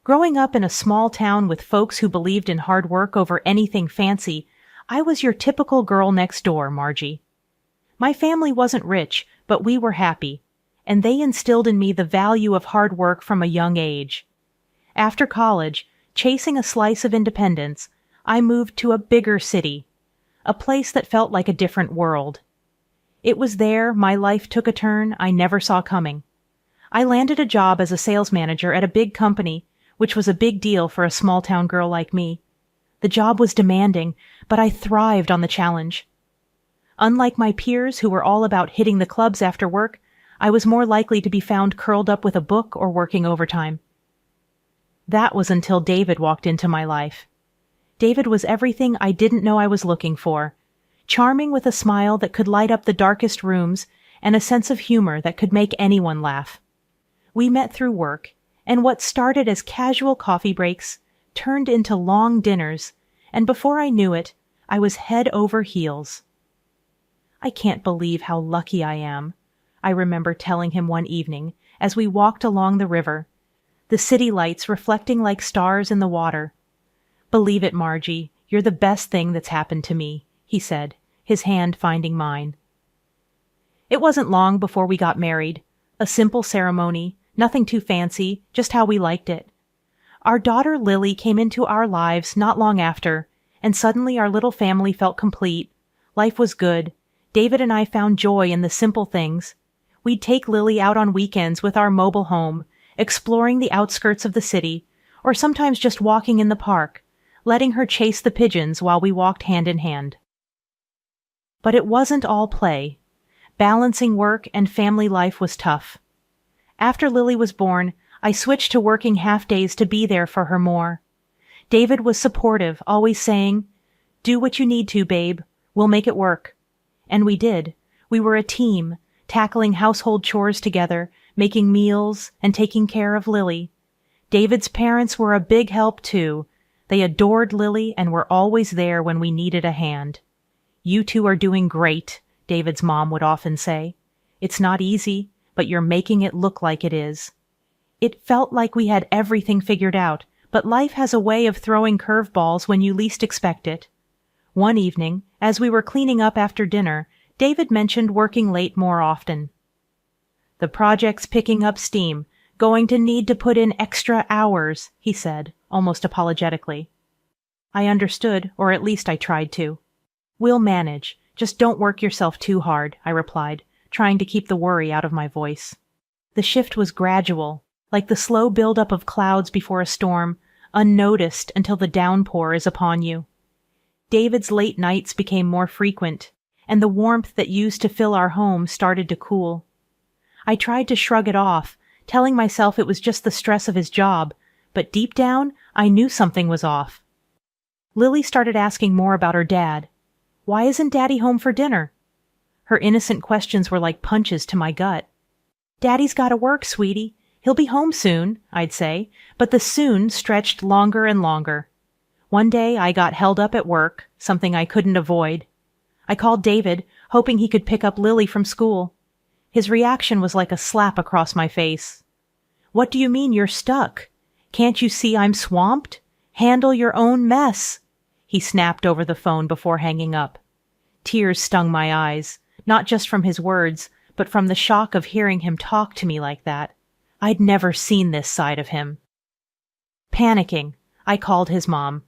Growing up in a small town with folks who believed in hard work over anything fancy, I was your typical girl next door, Margie. My family wasn't rich, but we were happy, and they instilled in me the value of hard work from a young age. After college, chasing a slice of independence, I moved to a bigger city, a place that felt like a different world. It was there my life took a turn I never saw coming. I landed a job as a sales manager at a big company, which was a big deal for a small-town girl like me. The job was demanding, but I thrived on the challenge. Unlike my peers who were all about hitting the clubs after work, I was more likely to be found curled up with a book or working overtime. That was until David walked into my life. David was everything I didn't know I was looking for. Charming with a smile that could light up the darkest rooms and a sense of humor that could make anyone laugh. We met through work, and what started as casual coffee breaks turned into long dinners, and before I knew it, I was head over heels. I can't believe how lucky I am, I remember telling him one evening as we walked along the river, the city lights reflecting like stars in the water. Believe it, Margie, you're the best thing that's happened to me, he said, his hand finding mine. It wasn't long before we got married. A simple ceremony, nothing too fancy, just how we liked it. Our daughter Lily came into our lives not long after, and suddenly our little family felt complete. Life was good. David and I found joy in the simple things. We'd take Lily out on weekends with our mobile home, exploring the outskirts of the city, or sometimes just walking in the park, letting her chase the pigeons while we walked hand in hand. But it wasn't all play. Balancing work and family life was tough. After Lily was born, I switched to working half-days to be there for her more. David was supportive, always saying, "Do what you need to, babe. We'll make it work." And we did. We were a team, tackling household chores together, making meals, and taking care of Lily. David's parents were a big help, too. They adored Lily and were always there when we needed a hand. "You two are doing great," David's mom would often say. "It's not easy, but you're making it look like it is." It felt like we had everything figured out, but life has a way of throwing curveballs when you least expect it. One evening, as we were cleaning up after dinner, David mentioned working late more often. "The project's picking up steam, going to need to put in extra hours," he said, almost apologetically. I understood, or at least I tried to. "We'll manage. Just don't work yourself too hard," I replied, trying to keep the worry out of my voice. The shift was gradual, like the slow buildup of clouds before a storm, unnoticed until the downpour is upon you. David's late nights became more frequent, and the warmth that used to fill our home started to cool. I tried to shrug it off, telling myself it was just the stress of his job, but deep down, I knew something was off. Lily started asking more about her dad. "Why isn't Daddy home for dinner?" Her innocent questions were like punches to my gut. "Daddy's gotta work, sweetie. He'll be home soon," I'd say, but the soon stretched longer and longer. One day I got held up at work, something I couldn't avoid. I called David, hoping he could pick up Lily from school. His reaction was like a slap across my face. "What do you mean you're stuck? Can't you see I'm swamped? Handle your own mess," he snapped over the phone before hanging up. Tears stung my eyes, not just from his words, but from the shock of hearing him talk to me like that. I'd never seen this side of him. Panicking, I called his mom.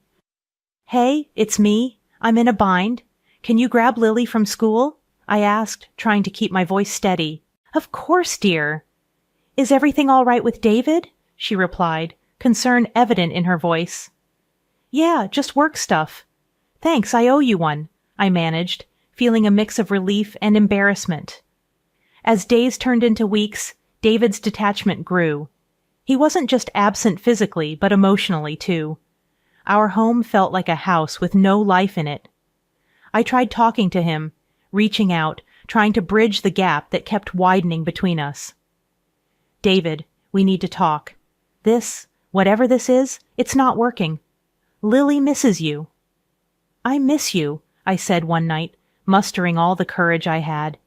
"Hey, it's me. I'm in a bind. Can you grab Lily from school?" I asked, trying to keep my voice steady. "Of course, dear." "Is everything all right with David?" she replied, concern evident in her voice. "Yeah, just work stuff." "Thanks, I owe you one," I managed, feeling a mix of relief and embarrassment. As days turned into weeks, David's detachment grew. He wasn't just absent physically, but emotionally, too. Our home felt like a house with no life in it. I tried talking to him, reaching out, trying to bridge the gap that kept widening between us. "David, we need to talk. Whatever this is, it's not working. Lily misses you." "I miss you," I said one night, mustering all the courage I had.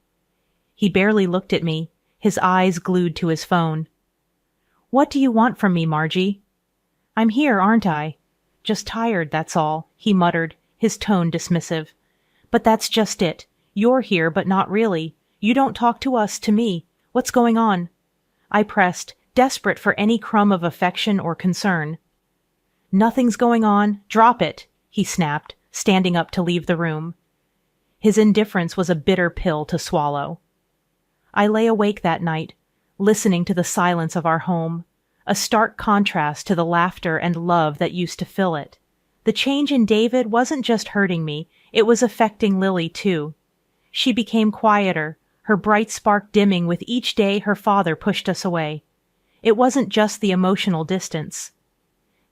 He barely looked at me, his eyes glued to his phone. "What do you want from me, Margie?" I'm here, aren't I? Just tired, that's all, he muttered, his tone dismissive. But that's just it. You're here, but not really. You don't talk to us, to me. What's going on? I pressed, desperate for any crumb of affection or concern. Nothing's going on. Drop it, he snapped, standing up to leave the room. His indifference was a bitter pill to swallow. I lay awake that night, listening to the silence of our home, a stark contrast to the laughter and love that used to fill it. The change in David wasn't just hurting me, it was affecting Lily too. She became quieter, her bright spark dimming with each day her father pushed us away. It wasn't just the emotional distance.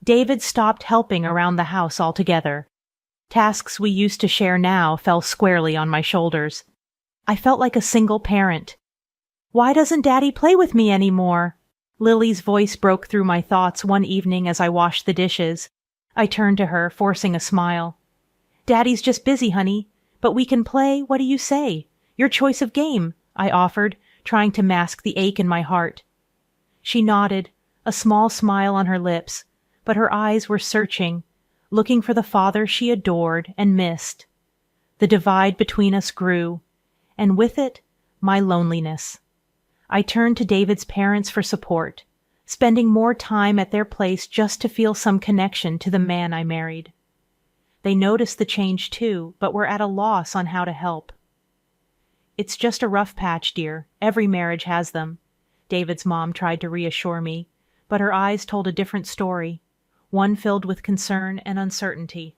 David stopped helping around the house altogether. Tasks we used to share now fell squarely on my shoulders. I felt like a single parent. Why doesn't Daddy play with me anymore? Lily's voice broke through my thoughts one evening as I washed the dishes. I turned to her, forcing a smile. Daddy's just busy, honey. But we can play, what do you say? Your choice of game, I offered, trying to mask the ache in my heart. She nodded, a small smile on her lips, but her eyes were searching, looking for the father she adored and missed. The divide between us grew, and with it, my loneliness. I turned to David's parents for support, spending more time at their place just to feel some connection to the man I married. They noticed the change too, but were at a loss on how to help. It's just a rough patch, dear. Every marriage has them. David's mom tried to reassure me, but her eyes told a different story, one filled with concern and uncertainty.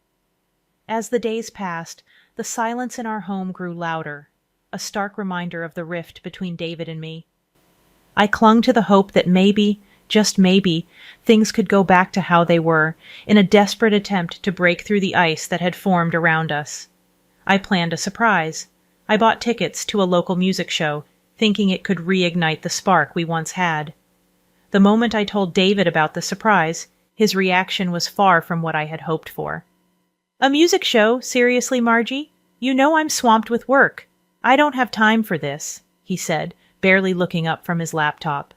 As the days passed, the silence in our home grew louder, a stark reminder of the rift between David and me. I clung to the hope that maybe, just maybe, things could go back to how they were, in a desperate attempt to break through the ice that had formed around us. I planned a surprise. I bought tickets to a local music show, thinking it could reignite the spark we once had. The moment I told David about the surprise, his reaction was far from what I had hoped for. A music show? Seriously, Margie? You know I'm swamped with work. I don't have time for this, he said, barely looking up from his laptop.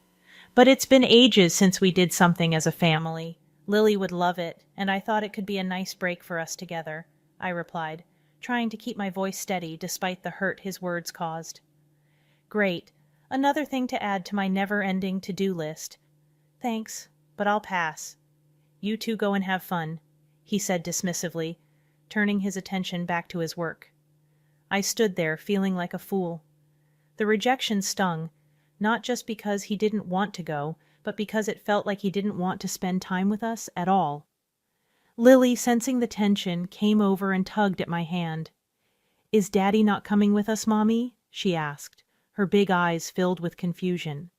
But it's been ages since we did something as a family. Lily would love it, and I thought it could be a nice break for us together, I replied, trying to keep my voice steady despite the hurt his words caused. Great. Another thing to add to my never-ending to-do list. Thanks, but I'll pass. You two go and have fun, he said dismissively, turning his attention back to his work. I stood there feeling like a fool. The rejection stung, not just because he didn't want to go, but because it felt like he didn't want to spend time with us at all. Lily, sensing the tension, came over and tugged at my hand. Is Daddy not coming with us, Mommy? She asked, her big eyes filled with confusion.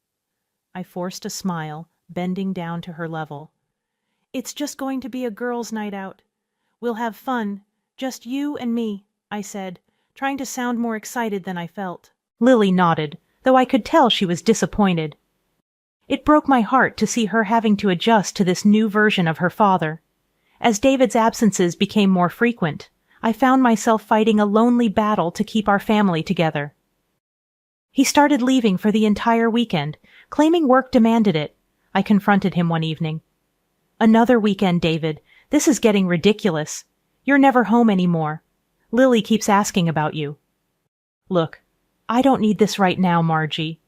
I forced a smile, bending down to her level. It's just going to be a girls' night out. We'll have fun, just you and me, I said, trying to sound more excited than I felt. Lily nodded, though I could tell she was disappointed. It broke my heart to see her having to adjust to this new version of her father. As David's absences became more frequent, I found myself fighting a lonely battle to keep our family together. He started leaving for the entire weekend, claiming work demanded it. I confronted him one evening. Another weekend, David. This is getting ridiculous. You're never home anymore. Lily keeps asking about you. Look, I don't need this right now, Margie.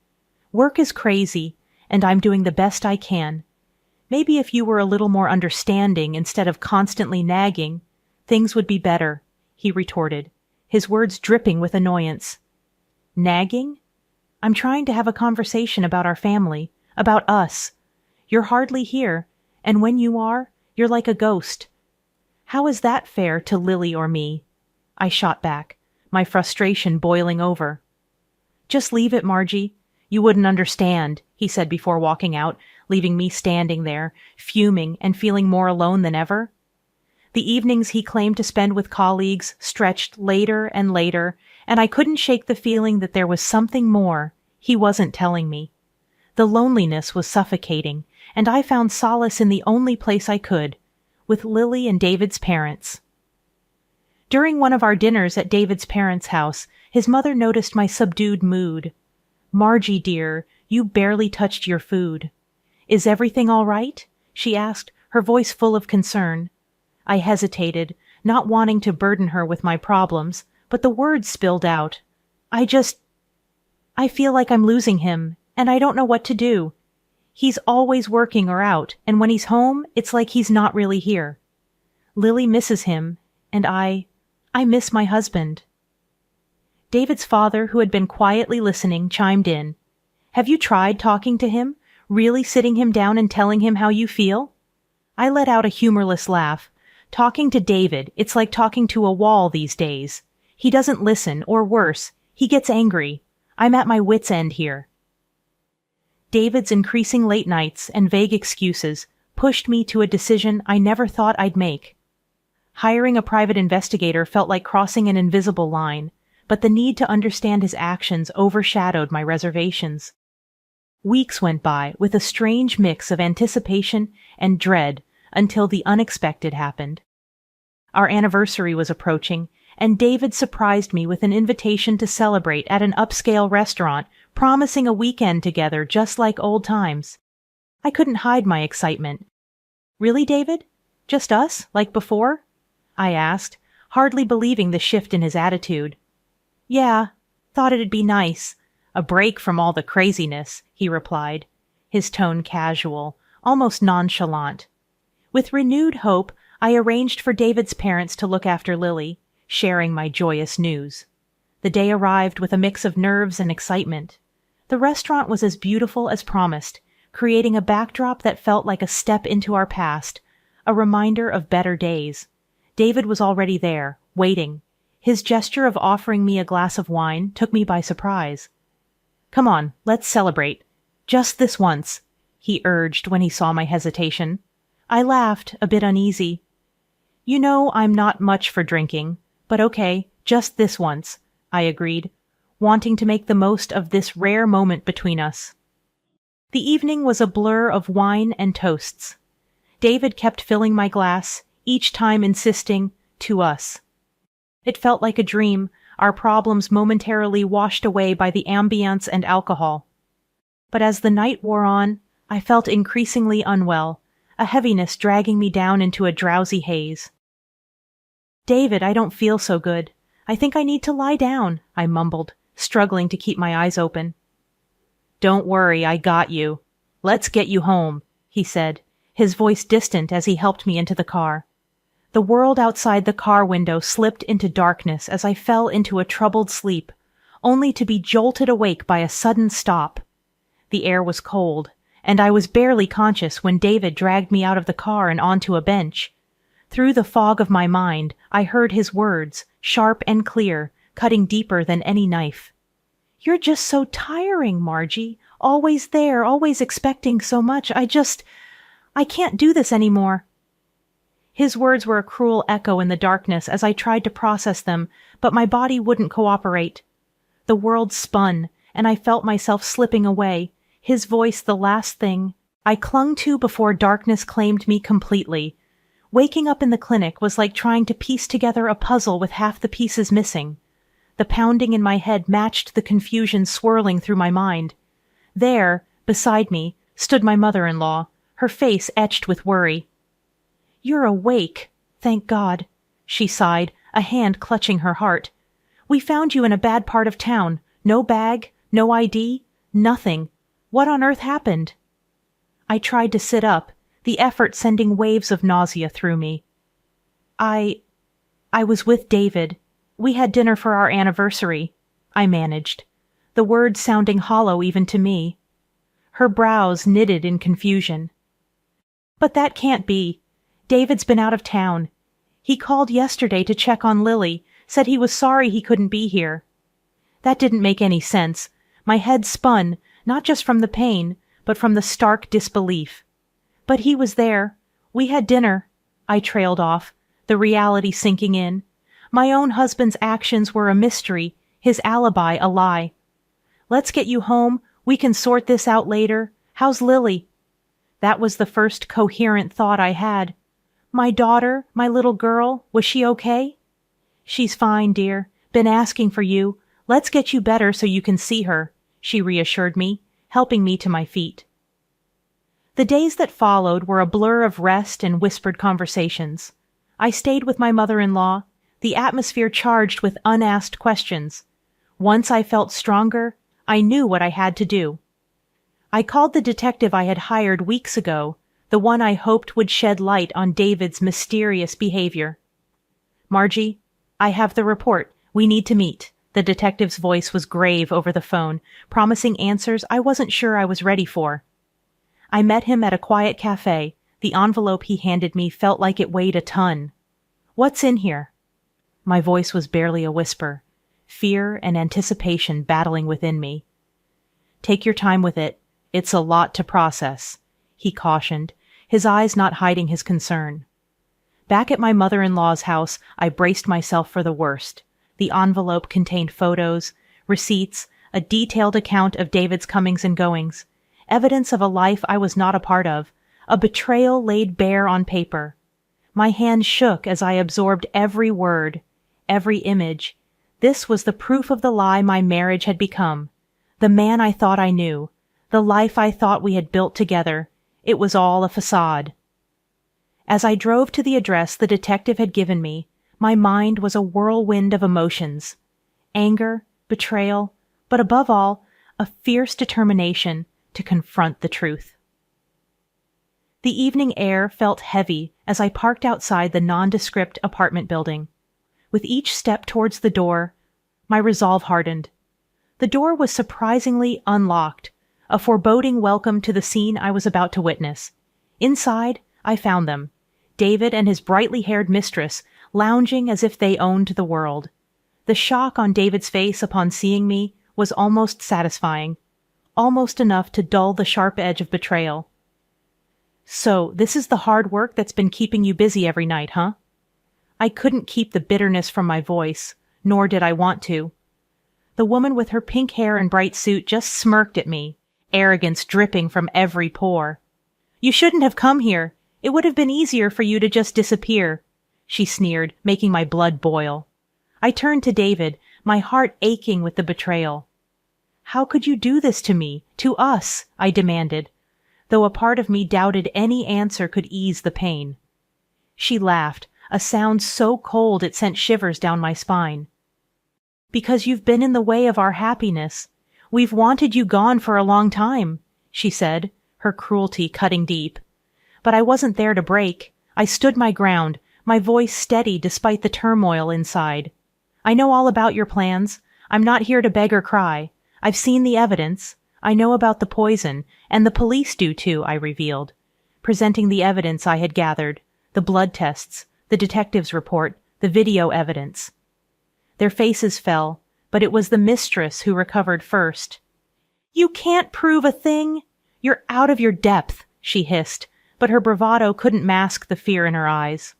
Work is crazy, and I'm doing the best I can. Maybe if you were a little more understanding instead of constantly nagging, things would be better, he retorted, his words dripping with annoyance. Nagging? I'm trying to have a conversation about our family, about us. You're hardly here, and when you are, you're like a ghost. How is that fair to Lily or me? I shot back, my frustration boiling over. Just leave it, Margie. You wouldn't understand, he said before walking out, leaving me standing there, fuming and feeling more alone than ever. The evenings he claimed to spend with colleagues stretched later and later, and I couldn't shake the feeling that there was something more he wasn't telling me. The loneliness was suffocating, and I found solace in the only place I could, with Lily and David's parents. During one of our dinners at David's parents' house, his mother noticed my subdued mood. Margie, dear, you barely touched your food. Is everything all right? She asked, her voice full of concern. I hesitated, not wanting to burden her with my problems, but the words spilled out. I feel like I'm losing him, and I don't know what to do. He's always working or out, and when he's home, it's like he's not really here. Lily misses him, and I miss my husband. David's father, who had been quietly listening, chimed in. Have you tried talking to him? Really sitting him down and telling him how you feel? I let out a humorless laugh. Talking to David, it's like talking to a wall these days. He doesn't listen, or worse, he gets angry. I'm at my wit's end here. David's increasing late nights and vague excuses pushed me to a decision I never thought I'd make. Hiring a private investigator felt like crossing an invisible line, but the need to understand his actions overshadowed my reservations. Weeks went by with a strange mix of anticipation and dread until the unexpected happened. Our anniversary was approaching, and David surprised me with an invitation to celebrate at an upscale restaurant, promising a weekend together just like old times. I couldn't hide my excitement. Really, David? Just us, like before? I asked, hardly believing the shift in his attitude. Yeah, thought it'd be nice. A break from all the craziness, he replied, his tone casual, almost nonchalant. With renewed hope, I arranged for David's parents to look after Lily, sharing my joyous news. The day arrived with a mix of nerves and excitement. The restaurant was as beautiful as promised, creating a backdrop that felt like a step into our past, a reminder of better days. David was already there, waiting. His gesture of offering me a glass of wine took me by surprise. Come on, let's celebrate. Just this once, he urged when he saw my hesitation. I laughed, a bit uneasy. You know I'm not much for drinking, but okay, just this once, I agreed, wanting to make the most of this rare moment between us. The evening was a blur of wine and toasts. David kept filling my glass, each time insisting, to us. It felt like a dream, our problems momentarily washed away by the ambience and alcohol. But as the night wore on, I felt increasingly unwell, a heaviness dragging me down into a drowsy haze. David, I don't feel so good. I think I need to lie down, I mumbled, struggling to keep my eyes open. Don't worry, I got you. Let's get you home, he said, his voice distant as he helped me into the car. The world outside the car window slipped into darkness as I fell into a troubled sleep, only to be jolted awake by a sudden stop. The air was cold, and I was barely conscious when David dragged me out of the car and onto a bench. Through the fog of my mind, I heard his words, sharp and clear, cutting deeper than any knife. You're just so tiring, Margie. Always there, always expecting so much. I can't do this anymore. His words were a cruel echo in the darkness as I tried to process them, but my body wouldn't cooperate. The world spun, and I felt myself slipping away, his voice the last thing I clung to before darkness claimed me completely. Waking up in the clinic was like trying to piece together a puzzle with half the pieces missing. The pounding in my head matched the confusion swirling through my mind. There, beside me, stood my mother-in-law, her face etched with worry. You're awake, thank God, she sighed, a hand clutching her heart. We found you in a bad part of town. No bag, no ID, nothing. What on earth happened? I tried to sit up, the effort sending waves of nausea through me. I was with David. We had dinner for our anniversary, I managed, the words sounding hollow even to me. Her brows knitted in confusion. But that can't be. David's been out of town. He called yesterday to check on Lily, said he was sorry he couldn't be here. That didn't make any sense. My head spun, not just from the pain, but from the stark disbelief. But he was there. We had dinner. I trailed off, the reality sinking in. My own husband's actions were a mystery, his alibi a lie. Let's get you home. We can sort this out later. How's Lily? That was the first coherent thought I had. My daughter, my little girl, was she okay? She's fine, dear. Been asking for you. Let's get you better so you can see her, she reassured me, helping me to my feet. The days that followed were a blur of rest and whispered conversations. I stayed with my mother-in-law, the atmosphere charged with unasked questions. Once I felt stronger, I knew what I had to do. I called the detective I had hired weeks ago, the one I hoped would shed light on David's mysterious behavior. "Margie, I have the report. We need to meet." The detective's voice was grave over the phone, promising answers I wasn't sure I was ready for. I met him at a quiet cafe. The envelope he handed me felt like it weighed a ton. "What's in here?" My voice was barely a whisper, fear and anticipation battling within me. "Take your time with it. It's a lot to process," he cautioned, his eyes not hiding his concern. Back at my mother-in-law's house, I braced myself for the worst. The envelope contained photos, receipts, a detailed account of David's comings and goings, evidence of a life I was not a part of, a betrayal laid bare on paper. My hand shook as I absorbed every word, every image. This was the proof of the lie my marriage had become, the man I thought I knew, the life I thought we had built together. It was all a facade. As I drove to the address the detective had given me, my mind was a whirlwind of emotions. Anger, betrayal, but above all, a fierce determination to confront the truth. The evening air felt heavy as I parked outside the nondescript apartment building. With each step towards the door, my resolve hardened. The door was surprisingly unlocked, a foreboding welcome to the scene I was about to witness. Inside, I found them, David and his brightly-haired mistress, lounging as if they owned the world. The shock on David's face upon seeing me was almost satisfying, almost enough to dull the sharp edge of betrayal. "So, this is the hard work that's been keeping you busy every night, huh?" I couldn't keep the bitterness from my voice, nor did I want to. The woman with her pink hair and bright suit just smirked at me, arrogance dripping from every pore. "You shouldn't have come here. It would have been easier for you to just disappear," she sneered, making my blood boil. I turned to David, my heart aching with the betrayal. "How could you do this to me, to us?" I demanded, though a part of me doubted any answer could ease the pain. She laughed, a sound so cold it sent shivers down my spine. "Because you've been in the way of our happiness. We've wanted you gone for a long time," she said, her cruelty cutting deep. But I wasn't there to break. I stood my ground, my voice steady despite the turmoil inside. "I know all about your plans. I'm not here to beg or cry. I've seen the evidence. I know about the poison, and the police do too," I revealed, presenting the evidence I had gathered, the blood tests, the detective's report, the video evidence. Their faces fell, but it was the mistress who recovered first. "You can't prove a thing. You're out of your depth," she hissed, but her bravado couldn't mask the fear in her eyes.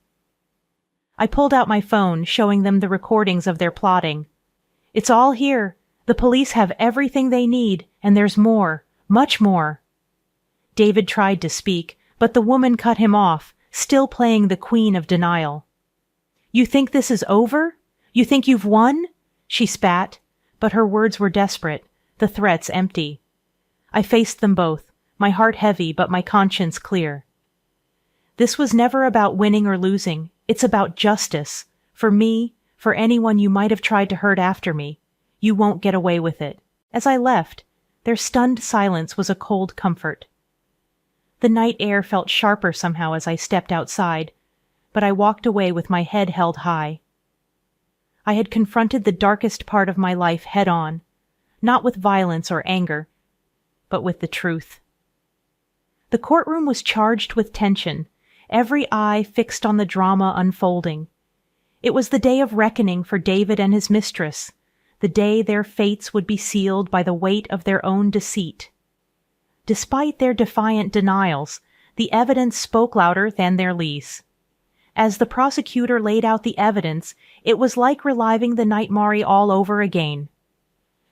I pulled out my phone, showing them the recordings of their plotting. "It's all here. The police have everything they need, and there's more, much more." David tried to speak, but the woman cut him off, still playing the queen of denial. "You think this is over? You think you've won?" she spat, but her words were desperate, the threats empty. I faced them both, my heart heavy but my conscience clear. "This was never about winning or losing. It's about justice. For me, for anyone you might have tried to hurt after me. You won't get away with it." As I left, their stunned silence was a cold comfort. The night air felt sharper somehow as I stepped outside, but I walked away with my head held high. I had confronted the darkest part of my life head-on, not with violence or anger, but with the truth. The courtroom was charged with tension, every eye fixed on the drama unfolding. It was the day of reckoning for David and his mistress, the day their fates would be sealed by the weight of their own deceit. Despite their defiant denials, the evidence spoke louder than their lies. As the prosecutor laid out the evidence, it was like reliving the nightmare all over again.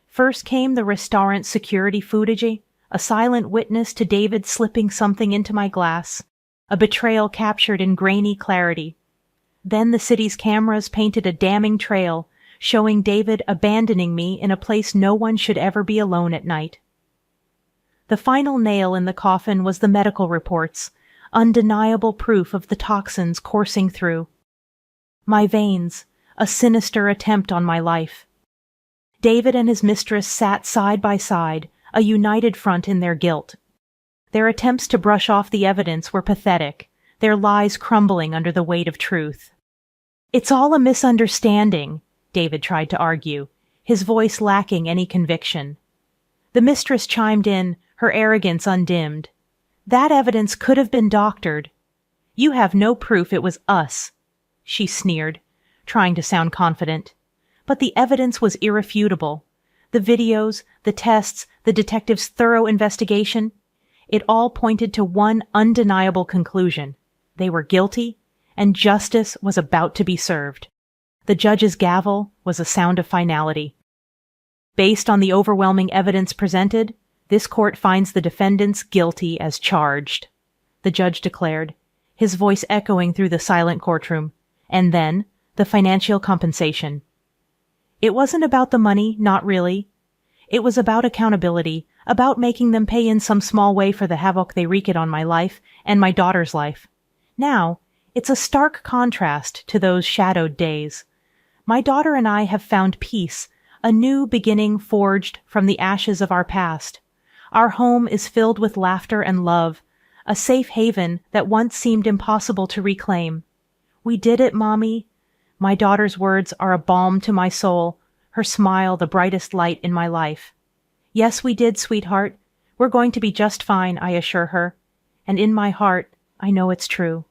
First came the restaurant security footage, a silent witness to David slipping something into my glass, a betrayal captured in grainy clarity. Then the city's cameras painted a damning trail, showing David abandoning me in a place no one should ever be alone at night. The final nail in the coffin was the medical reports, undeniable proof of the toxins coursing through my veins, a sinister attempt on my life. David and his mistress sat side by side, a united front in their guilt. Their attempts to brush off the evidence were pathetic, their lies crumbling under the weight of truth. "It's all a misunderstanding," David tried to argue, his voice lacking any conviction. The mistress chimed in, her arrogance undimmed. "That evidence could have been doctored. You have no proof it was us," she sneered, trying to sound confident. But the evidence was irrefutable. The videos, the tests, the detective's thorough investigation, it all pointed to one undeniable conclusion. They were guilty, and justice was about to be served. The judge's gavel was a sound of finality. Based on the overwhelming evidence presented, this court finds the defendants guilty as charged, the judge declared, his voice echoing through the silent courtroom. And then, the financial compensation. It wasn't about the money, not really. It was about accountability, about making them pay in some small way for the havoc they wreaked on my life and my daughter's life. Now, it's a stark contrast to those shadowed days. My daughter and I have found peace, a new beginning forged from the ashes of our past. Our home is filled with laughter and love, a safe haven that once seemed impossible to reclaim. "We did it, Mommy." My daughter's words are a balm to my soul, her smile the brightest light in my life. "Yes, we did, sweetheart. We're going to be just fine," I assure her. And in my heart, I know it's true.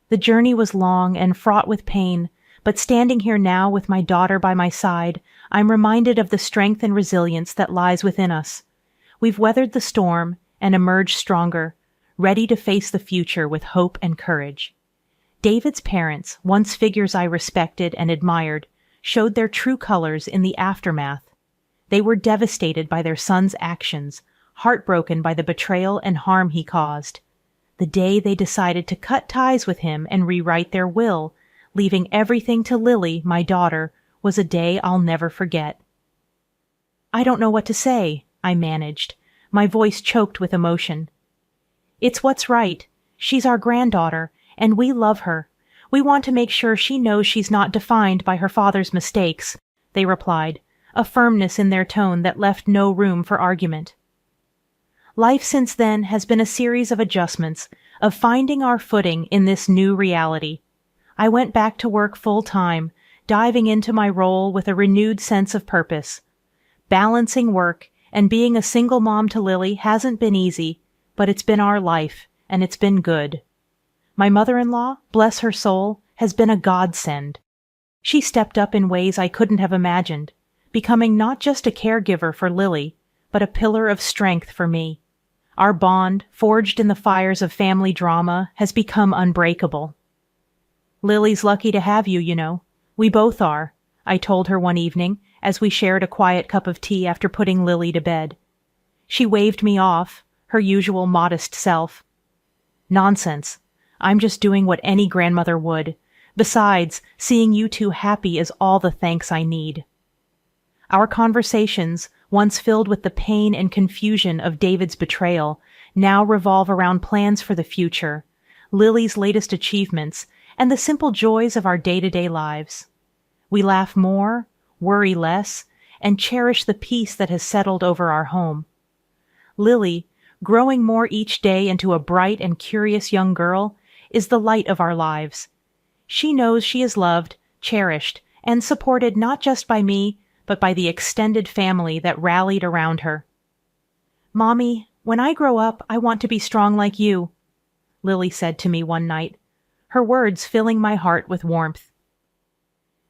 The journey was long and fraught with pain, but standing here now with my daughter by my side, I'm reminded of the strength and resilience that lies within us. We've weathered the storm and emerged stronger, ready to face the future with hope and courage. David's parents, once figures I respected and admired, showed their true colors in the aftermath. They were devastated by their son's actions, heartbroken by the betrayal and harm he caused. The day they decided to cut ties with him and rewrite their will, leaving everything to Lily, my daughter, was a day I'll never forget. "I don't know what to say," I managed, my voice choked with emotion. "It's what's right. She's our granddaughter, and we love her. We want to make sure she knows she's not defined by her father's mistakes," they replied, a firmness in their tone that left no room for argument. Life since then has been a series of adjustments, of finding our footing in this new reality. I went back to work full-time, diving into my role with a renewed sense of purpose. Balancing work and being a single mom to Lily hasn't been easy, but it's been our life, and it's been good. My mother-in-law, bless her soul, has been a godsend. She stepped up in ways I couldn't have imagined, becoming not just a caregiver for Lily, but a pillar of strength for me. Our bond, forged in the fires of family drama, has become unbreakable. "Lily's lucky to have you, you know. We both are," I told her one evening as we shared a quiet cup of tea after putting Lily to bed. She waved me off, her usual modest self. "Nonsense. I'm just doing what any grandmother would. Besides, seeing you two happy is all the thanks I need." Our conversations, once filled with the pain and confusion of David's betrayal, now revolve around plans for the future, Lily's latest achievements, and the simple joys of our day-to-day lives. We laugh more, worry less, and cherish the peace that has settled over our home. Lily, growing more each day into a bright and curious young girl, is the light of our lives. She knows she is loved, cherished, and supported not just by me, but by the extended family that rallied around her. "Mommy, when I grow up, I want to be strong like you," Lily said to me one night, her words filling my heart with warmth.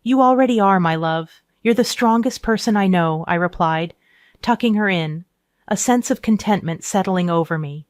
"You already are, my love. You're the strongest person I know," I replied, tucking her in, a sense of contentment settling over me.